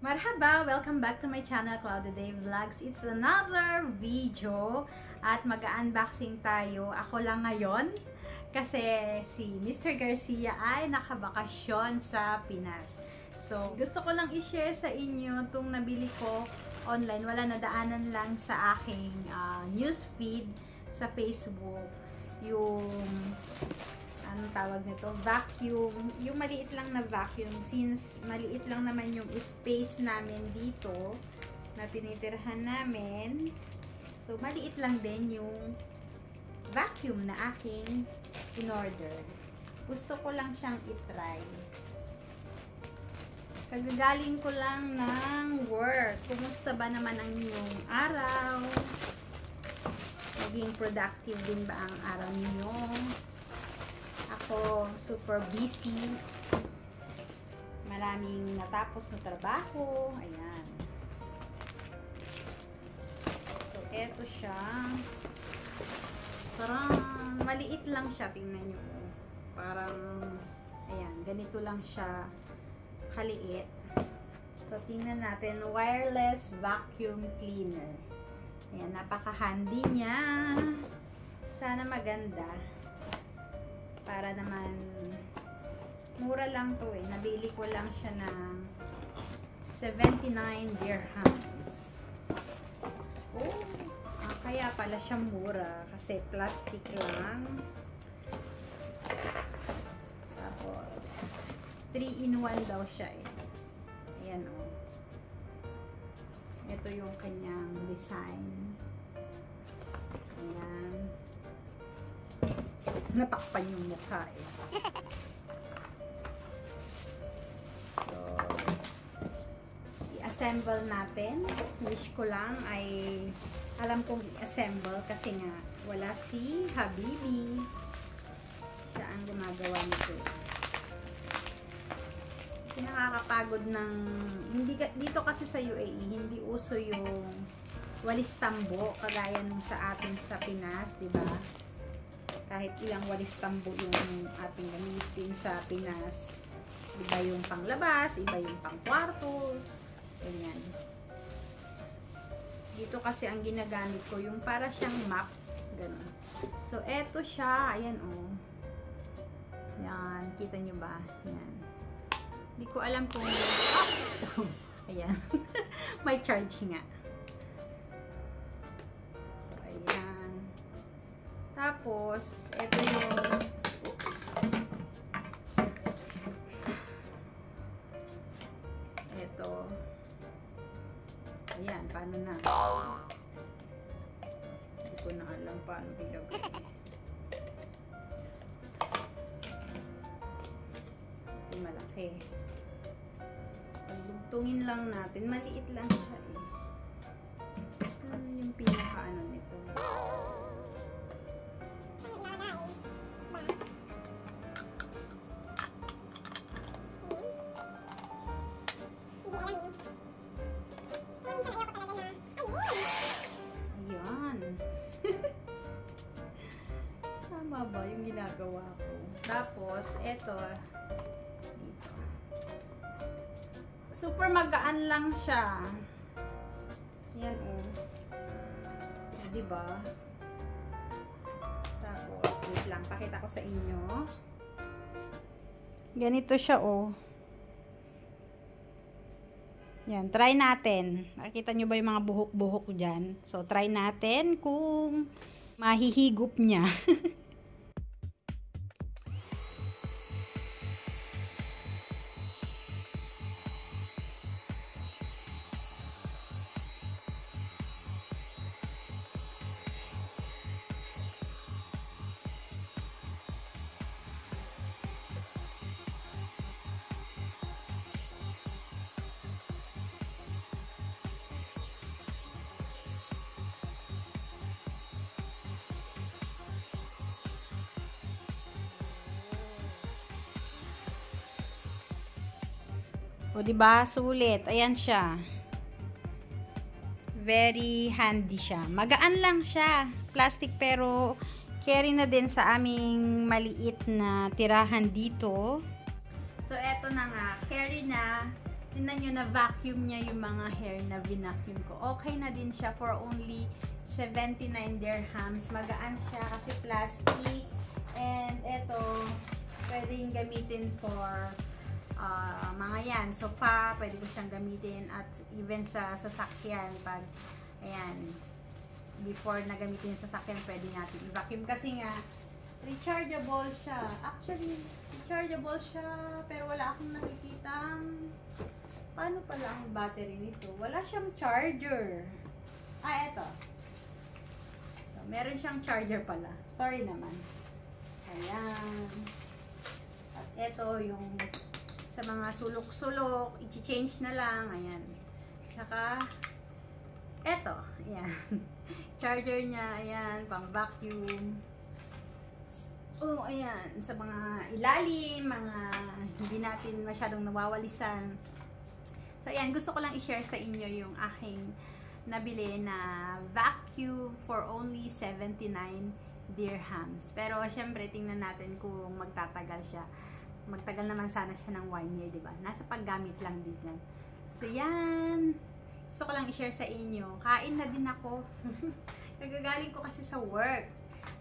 Marhaba! Welcome back to my channel, Claudia Vlogs. It's another video at mag-unboxing tayo. Ako lang ngayon kasi si Mr. Garcia ay nakabakasyon sa Pinas. So, gusto ko lang i-share sa inyo itong nabili ko online. Wala, nadaanan lang sa aking newsfeed sa Facebook. Yung anong tawag nito? Vacuum. Yung maliit lang na vacuum. Since maliit lang naman yung space namin dito na tinitirhan namin. So, maliit lang din yung vacuum na aking in-order. Gusto ko lang siyang itry. Kagagaling ko lang ng work. Kumusta ba naman ang inyong araw? Naging productive din ba ang araw niyo? Ako, super busy. Maraming natapos na trabaho. Ayan. So, eto siya. Parang maliit lang siya. Tingnan nyo. Parang, ayan, ganito lang siya kaliit. So, tingnan natin. Wireless vacuum cleaner. Ayan, napaka-handy niya. Sana maganda. Para naman, mura lang to eh. Nabili ko lang siya ng 79 dirhams. Oh, kaya pala siya mura. Kasi plastic lang. Tapos, 3-in-1 daw siya eh. Ayan oh. Ito yung kanyang design. Ayan. Natakpan yung mukha eh. So, i-assemble natin. Wish ko lang ay alam kong i-assemble kasi nga wala si Habibi. Siya ang gumagawa nito. Kasi nakakapagod ng dito kasi sa UAE, hindi uso yung walis tambo kagaya nung sa atin sa Pinas, di ba? Kahit ilang walis tambo yung ating gamitin sa Pinas. Iba yung panglabas, iba yung pangkwarto. Ganyan. Dito kasi ang ginagamit ko, yung para siyang map. Ganun. So, eto siya. Ayan, oh. Yan. Kita nyo ba? Yan. Hindi ko alam kung... Oh! Ayan. May charge nga. Tapos, ito yung oops. Ito. Ayan, paano na? Hindi ko na alam paano ilagay. Ito malaki. Pagdugtungin lang natin. Maliit lang siya eh. Saan yung pinaka-ano nito? Tama ba yung ginagawa ko? Tapos, eto, dito. Super magaan lang siya. Yan, oh. Diba? Tapos, wait lang. Pakita ko sa inyo. Ganito siya, oh. Yan, try natin. Nakita nyo ba yung mga buhok-buhok dyan? So, try natin kung mahihigop niya. O, diba? Sulit. Ayan siya. Very handy siya. Magaan lang siya. Plastic pero carry na din sa aming maliit na tirahan dito. So, eto na nga. Carry na. Tingnan nyo, na vacuum niya yung mga hair na vinacuum ko. Okay na din siya for only 79 dirhams. Magaan siya kasi plastic. And ito, pwedeng gamitin for mga yan, sofa, pwede ko siyang gamitin at even sa sasakyan pag, ayan, before na gamitin sa sasakyan, pwede natin i-vacuum kasi nga, rechargeable siya. Actually, rechargeable siya, pero wala akong nakikitang paano pala ang battery nito. Wala siyang charger. Eto. So, meron siyang charger pala. Sorry naman. Ayan. At eto yung sa mga sulok-sulok, i-change na lang. Ayan. Tsaka, eto. Ayan. Charger niya. Ayan. Pang vacuum. Oh, ayan. Sa mga ilalim, mga hindi natin masyadong nawawalisan. So, ayan. Gusto ko lang i-share sa inyo yung aking nabili na vacuum for only 79 dirhams. Pero, syempre, tingnan natin kung magtatagal siya. Magtagal naman sana siya ng 1 year, diba? Nasa paggamit lang din yan. So, yan. Gusto ko lang i-share sa inyo. Kain na din ako. Nagagaling ko kasi sa work.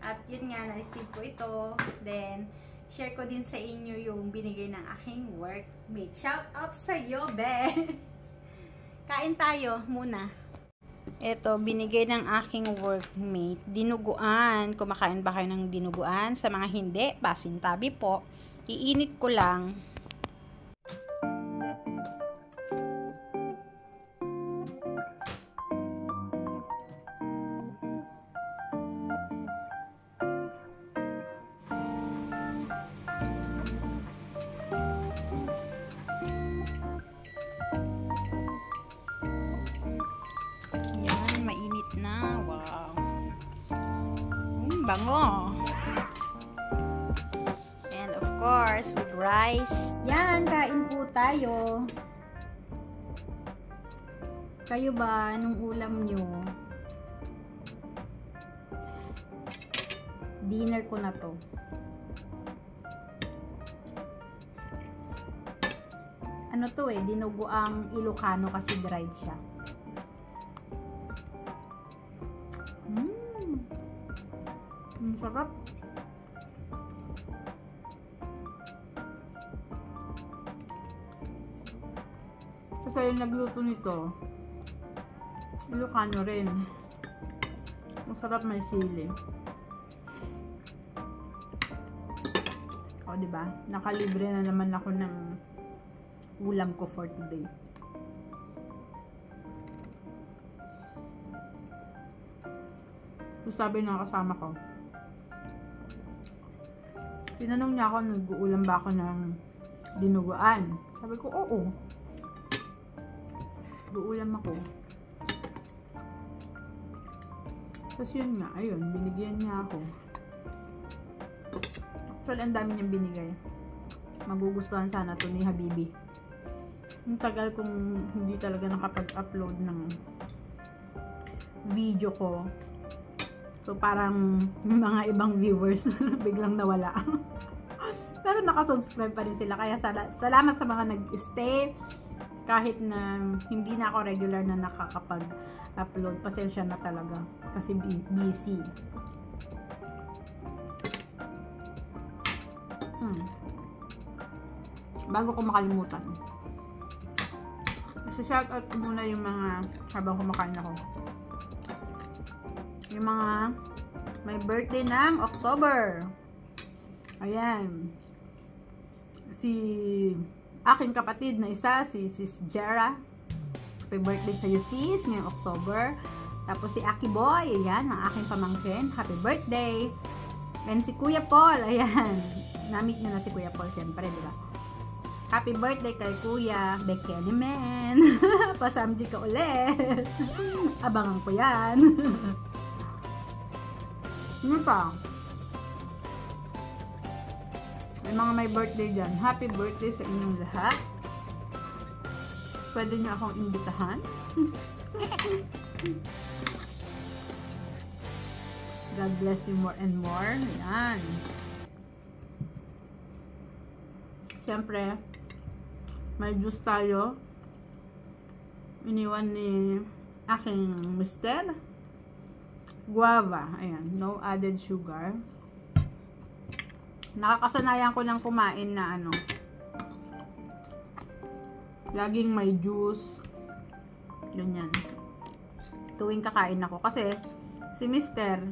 At yun nga, na-receive ko ito. Then, share ko din sa inyo yung binigay ng aking workmate. Shout out sa iyo, be! Kain tayo muna. Ito, binigay ng aking workmate. Dinuguan. Kumakain ba kayo ng dinuguan? Sa mga hindi, pasintabi po. Iinit ko lang. Yan, mainit na. Wow. Bango. Of course, with rice. Yan, kain po tayo. Kayo ba, anong ulam nyo? Dinner ko na to. Ano to dinuguang Ilocano kasi dried siya. Ang sarap. Kasi yung nagluto nito, Ilocano rin. Masarap, may sili. O, diba? Nakalibre na naman ako ng ulam ko for today. So, sabi ng kasama ko, tinanong niya ako, nag-uulam ba ako ng dinuguan? Sabi ko, oo. Uulam ako. Tapos yun nga, ayun, binigyan niya ako. Actually, ang dami niyang binigay. Magugustuhan sana to ni Habibi. Ang tagal kong hindi talaga nakapag-upload ng video ko. So, parang mga ibang viewers biglang nawala. Pero nakasubscribe pa rin sila. Kaya salamat sa mga nag-stay. Kahit na hindi na ako regular na nakakapag-upload, pasensya na talaga kasi busy. Bago ko makalimutan, shoutout ko muna yung mga habang kumakain ako. Yung mga may birthday ng October. Ayan. Si aking kapatid na isa, si Sis Jera. Happy birthday sa'yo, sis, ngayong October. Tapos si Aki Boy, ayan, ang aking pamangkin. Happy birthday. And si Kuya Paul, ayan. Namit nyo na si Kuya Paul, syempre, diba? Happy birthday kay Kuya Bekeni Man. Pasamji ka ulit. Abangan ko yan. Ano pa? May mga may birthday dyan. Happy birthday sa inyong lahat. Pwede niyo akong imbitahan. God bless you more and more. Ayan. Siyempre, may juice tayo. iniwan ni aking mister. Guava. Ayan. No added sugar. Nakakasanayan ko ng kumain na ano. Laging may juice. Ganyan. Tuwing kakain ako. Kasi, si mister,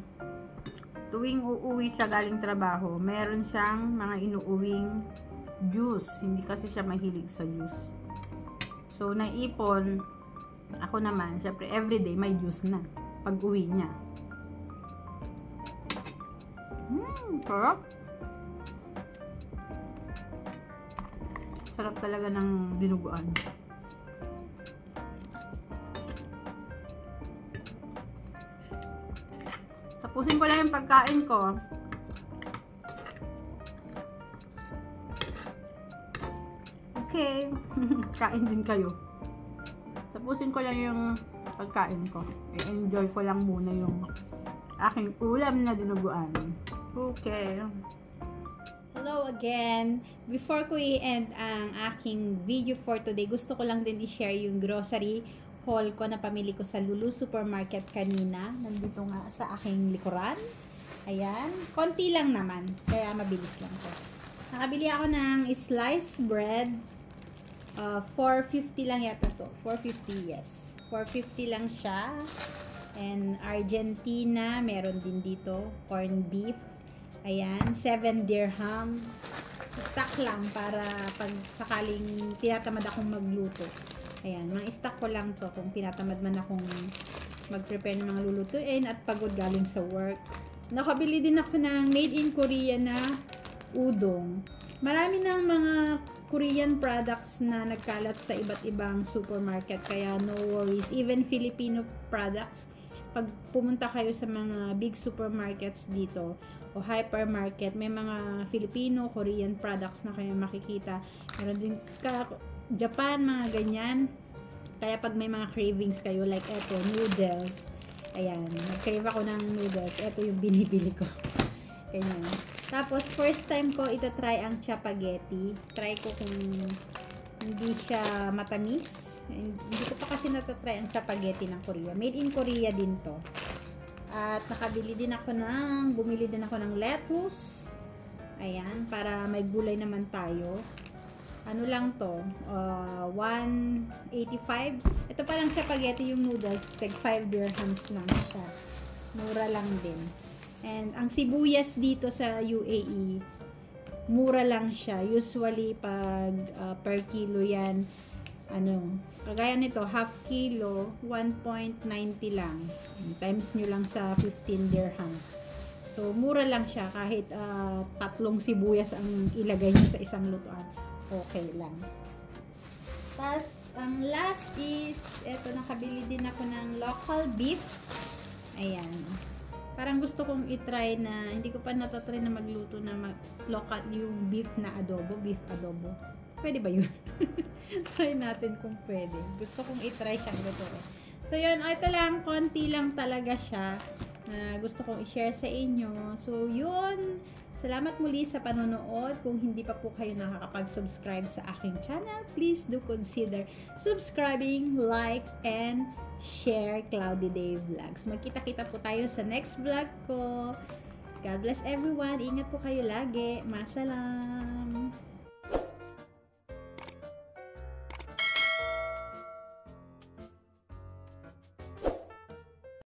tuwing uuwi siya galing trabaho, meron siyang mga inuuwing juice. Hindi kasi siya mahilig sa juice. So, naipon, ako naman, syempre, everyday may juice na pag uwi niya. Sarap. Sarap talaga ng dinuguan. Tapusin ko lang yung pagkain ko. Okay. Kain din kayo. Tapusin ko lang yung pagkain ko. I-enjoy ko lang muna yung aking ulam na dinuguan. Okay. Hello again. Before ko i-end ang aking video for today, gusto ko lang din i-share yung grocery haul ko na pamili ko sa Lulu Supermarket kanina. Nandito nga sa aking likuran. Ayan. Konti lang naman. Kaya mabilis lang ko. Nakabili ako ng sliced bread. 450 lang yata to. 450, yes. 450 lang siya. And Argentina, meron din dito. Corned beef. Ayan, 7 dirhams. Stock lang para pag sakaling tinatamad akong magluto. Ayan, mga stock ko lang to kung tinatamad man akong mag-prepare ng mga lulutuin at pagod galing sa work. Nakabili din ako ng made in Korea na udong. Marami ng mga Korean products na nagkalat sa iba't ibang supermarket, kaya no worries. Even Filipino products, pag pumunta kayo sa mga big supermarkets dito o hypermarket, may mga Filipino, Korean products na kayo makikita. Meron din Japan, mga ganyan. Kaya pag may mga cravings kayo, like eto, noodles. Ayan, nag-crave ako ng noodles. Eto yung binibili ko. Ganyan. Tapos, first time ko ito-try ang chapaghetti. Try ko kung hindi siya matamis. Hindi ko pa kasi natatry ang chapaghetti ng Korea. Made in Korea din to. At bumili din ako ng lettuce. Ayan, para may gulay naman tayo. Ano lang to? 185. Ito pa lang chapaghetti, yung noodles. Like 5 dirhams lang siya. Mura lang din. And ang sibuyas dito sa UAE, mura lang siya. Usually, pag per kilo yan, kagaya nito, half kilo, 1.90 lang. Times nyo lang sa 15 dirhams. So, mura lang siya. Kahit 3 sibuyas ang ilagay nyo sa isang lutuan. Okay lang. Tapos, ang last is, eto, nakabili din ako ng local beef. Ayan. Parang gusto kong itry na, hindi ko pa natatry na magluto na local, yung beef na adobo, beef adobo. Pwede ba yun? Try natin kung pwede. Gusto kong itry siyang lutuin. So yun, ito lang, konti lang talaga siya na gusto kong i-share sa inyo. So yun, salamat muli sa panonood. Kung hindi pa po kayo nakakapag-subscribe sa aking channel, please do consider subscribing, like, and share Cloudy Day Vlogs. Magkita-kita po tayo sa next vlog ko. God bless everyone. Ingat po kayo lagi. Masalam.